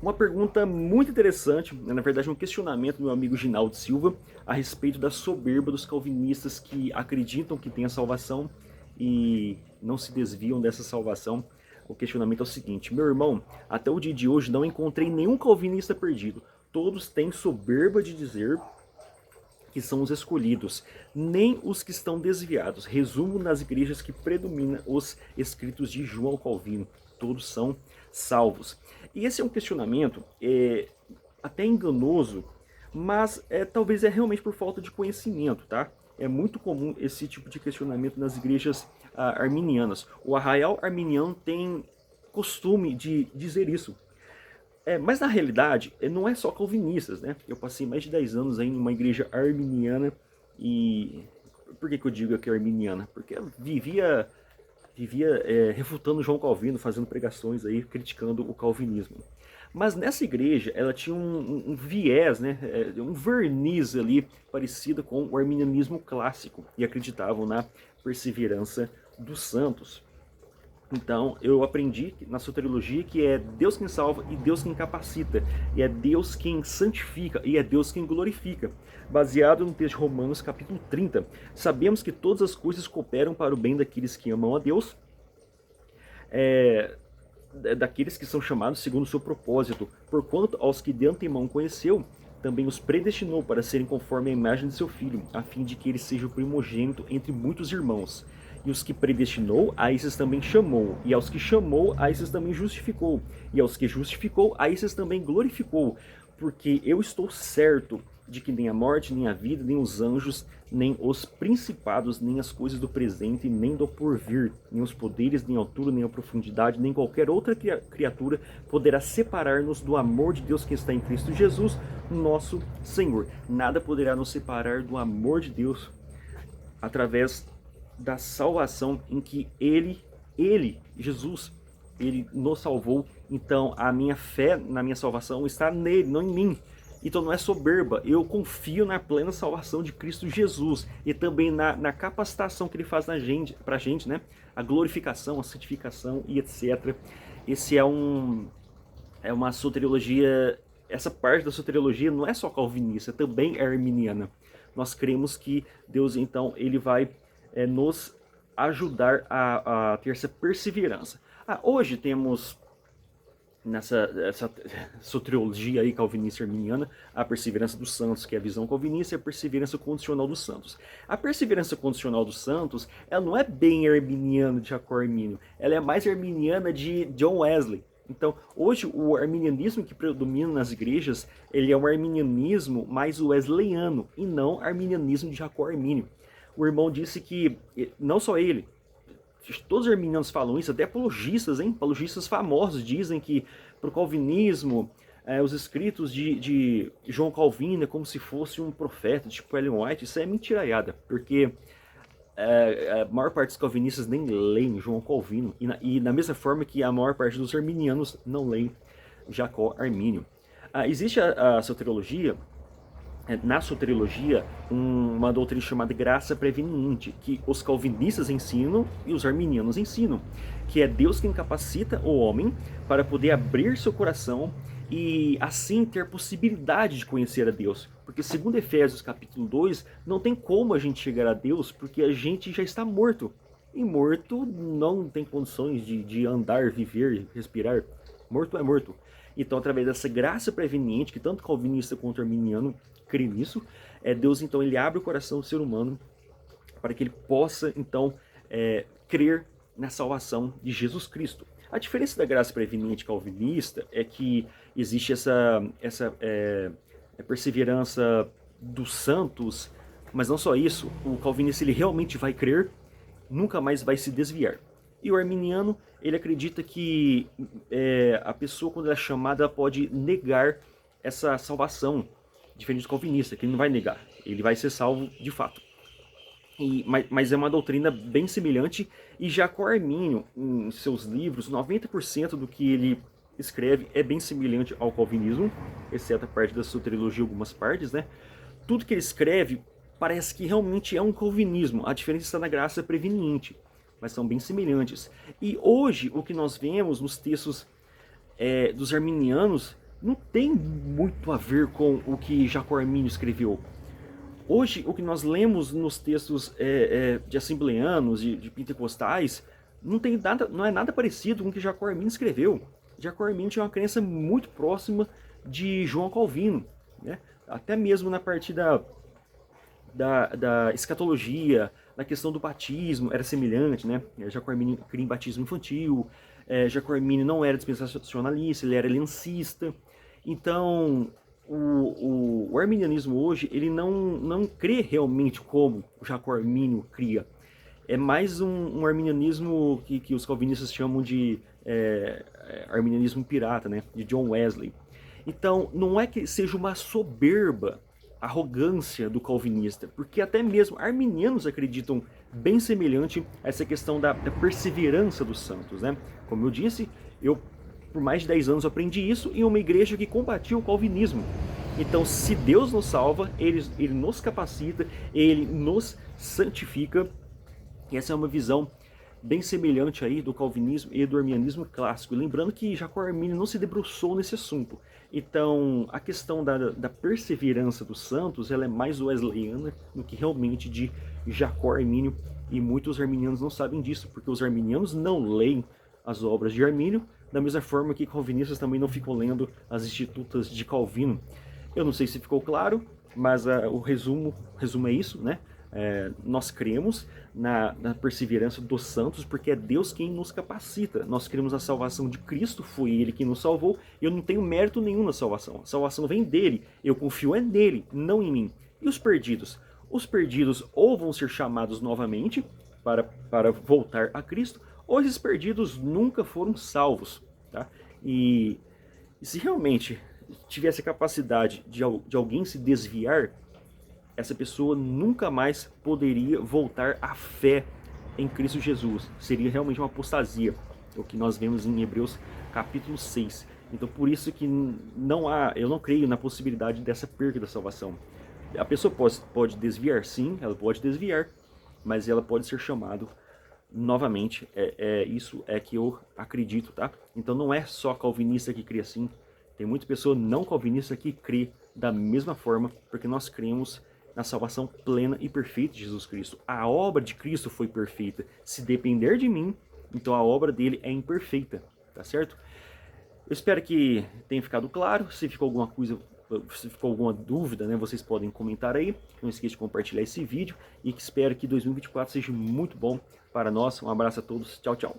Uma pergunta muito interessante, né, na verdade um questionamento do meu amigo Ginaldo Silva a respeito da soberba dos calvinistas que acreditam que tem a salvação e não se desviam dessa salvação. O questionamento é o seguinte: meu irmão, até o dia de hoje não encontrei nenhum calvinista perdido. Todos têm soberba de dizer que são os escolhidos, nem os que estão desviados. Resumo nas igrejas que predominam os escritos de João Calvino. Todos são salvos. E esse é um questionamento até enganoso, mas talvez é realmente por falta de conhecimento, tá? É muito comum esse tipo de questionamento nas igrejas arminianas. O arraial arminiano tem costume de dizer isso. Mas na realidade, não é só calvinistas, né? Eu passei mais de 10 anos aí numa igreja arminiana e... Por que eu digo que é arminiana? Porque eu vivia refutando João Calvino, fazendo pregações aí, criticando o calvinismo. Mas nessa igreja, ela tinha um viés, né, um verniz ali, parecido com o arminianismo clássico, e acreditavam na perseverança dos santos. Então, eu aprendi na soteriologia que é Deus quem salva e Deus quem capacita, e é Deus quem santifica e é Deus quem glorifica. Baseado no texto de Romanos, capítulo 30, sabemos que todas as coisas cooperam para o bem daqueles que amam a Deus, daqueles que são chamados segundo o seu propósito, porquanto aos que de antemão conheceu, também os predestinou para serem conforme a imagem de seu Filho, a fim de que ele seja o primogênito entre muitos irmãos. E os que predestinou, a esses também chamou. E aos que chamou, a esses também justificou. E aos que justificou, a esses também glorificou. Porque eu estou certo de que nem a morte, nem a vida, nem os anjos, nem os principados, nem as coisas do presente, nem do porvir, nem os poderes, nem a altura, nem a profundidade, nem qualquer outra criatura poderá separar-nos do amor de Deus que está em Cristo Jesus, nosso Senhor. Nada poderá nos separar do amor de Deus através da salvação em que Jesus, ele nos salvou. Então a minha fé na minha salvação está nele, não em mim. Então não é soberba, eu confio na plena salvação de Cristo Jesus e também na capacitação que ele faz pra gente, né? A glorificação, a santificação e etc. Esse é uma soteriologia, essa parte da soteriologia não é só calvinista, também é arminiana. Nós cremos que Deus então ele vai nos ajudar a ter essa perseverança. Hoje temos essa soteriologia aí calvinista arminiana, a perseverança dos santos, que é a visão calvinista, e a perseverança condicional dos santos. A perseverança condicional dos santos, ela não é bem arminiana de Jacó Armínio, ela é mais arminiana de John Wesley. Então, hoje, o arminianismo que predomina nas igrejas, ele é um arminianismo mais wesleyano, e não arminianismo de Jacó Armínio. O irmão disse que, não só ele, todos os arminianos falam isso, até apologistas, hein? Apologistas famosos dizem que para o calvinismo, os escritos de João Calvino é como se fosse um profeta, tipo Ellen White. Isso é mentiraiada, porque a maior parte dos calvinistas nem leem João Calvino, e na mesma forma que a maior parte dos arminianos não leem Jacó Armínio. Existe a soteriologia, na soteriologia, uma doutrina chamada graça preveniente, que os calvinistas ensinam e os arminianos ensinam, que é Deus quem capacita o homem para poder abrir seu coração e assim ter possibilidade de conhecer a Deus. Porque segundo Efésios capítulo 2, não tem como a gente chegar a Deus porque a gente já está morto. E morto não tem condições de andar, viver, respirar. Morto é morto. Então, através dessa graça preveniente, que tanto calvinista quanto arminiano crê nisso, Deus então ele abre o coração do ser humano para que ele possa então crer na salvação de Jesus Cristo. A diferença da graça preveniente calvinista é que existe essa perseverança dos santos, mas não só isso, o calvinista ele realmente vai crer, nunca mais vai se desviar. E o arminiano, ele acredita que a pessoa, quando ela é chamada, ela pode negar essa salvação, diferente do calvinista, que ele não vai negar, ele vai ser salvo de fato. Mas é uma doutrina bem semelhante, e Jacó Armínio, em seus livros, 90% do que ele escreve é bem semelhante ao calvinismo, exceto a parte da soteriologia, algumas partes, né? Tudo que ele escreve parece que realmente é um calvinismo, a diferença está na graça preveniente, mas são bem semelhantes. E hoje, o que nós vemos nos textos dos arminianos não tem muito a ver com o que Jacó Arminio escreveu. Hoje, o que nós lemos nos textos de assembleanos, de pentecostais, não é nada parecido com o que Jacó Arminio escreveu. Jacó Arminio tinha uma crença muito próxima de João Calvino, né? Até mesmo na parte da escatologia, na questão do batismo, era semelhante, né? Jacó Arminio cria em batismo infantil, Jacó Arminio não era dispensacionalista, ele era lencista. Então, o arminianismo hoje, ele não crê realmente como o Jacó Arminio cria. É mais um arminianismo que os calvinistas chamam de arminianismo pirata, né? De John Wesley. Então, não é que seja uma soberba, arrogância do calvinista, porque até mesmo arminianos acreditam bem semelhante a essa questão da perseverança dos santos, né? Como eu disse, eu por mais de 10 anos aprendi isso em uma igreja que combatia o calvinismo. Então, se Deus nos salva, ele nos capacita, ele nos santifica. E essa é uma visão bem semelhante aí do calvinismo e do arminianismo clássico. Lembrando que Jacó Arminio não se debruçou nesse assunto. Então, a questão da perseverança dos santos, ela é mais wesleyana do que realmente de Jacó Arminio. E muitos arminianos não sabem disso, porque os arminianos não leem as obras de Arminio, da mesma forma que calvinistas também não ficam lendo as Institutas de Calvino. Eu não sei se ficou claro, mas o resumo é isso, né? Nós cremos na perseverança dos santos, porque é Deus quem nos capacita. Nós cremos na salvação de Cristo, foi Ele quem nos salvou. Eu não tenho mérito nenhum na salvação. A salvação vem dele. Eu confio nele, não em mim. E os perdidos? Os perdidos ou vão ser chamados novamente para voltar a Cristo, ou esses perdidos nunca foram salvos. Tá? E se realmente tivesse a capacidade de alguém se desviar, essa pessoa nunca mais poderia voltar à fé em Cristo Jesus. Seria realmente uma apostasia, o que nós vemos em Hebreus capítulo 6. Então por isso que eu não creio na possibilidade dessa perda da salvação. A pessoa pode desviar, sim, ela pode desviar, mas ela pode ser chamada novamente. Isso é que eu acredito, tá? Então não é só calvinista que crê assim. Tem muita pessoa não calvinista que crê da mesma forma, porque nós cremos na salvação plena e perfeita de Jesus Cristo. A obra de Cristo foi perfeita. Se depender de mim, então a obra dele é imperfeita, tá certo? Eu espero que tenha ficado claro. Se ficou alguma coisa, se ficou alguma dúvida, né, vocês podem comentar aí. Não esqueça de compartilhar esse vídeo e que espero que 2024 seja muito bom para nós. Um abraço a todos. Tchau, tchau.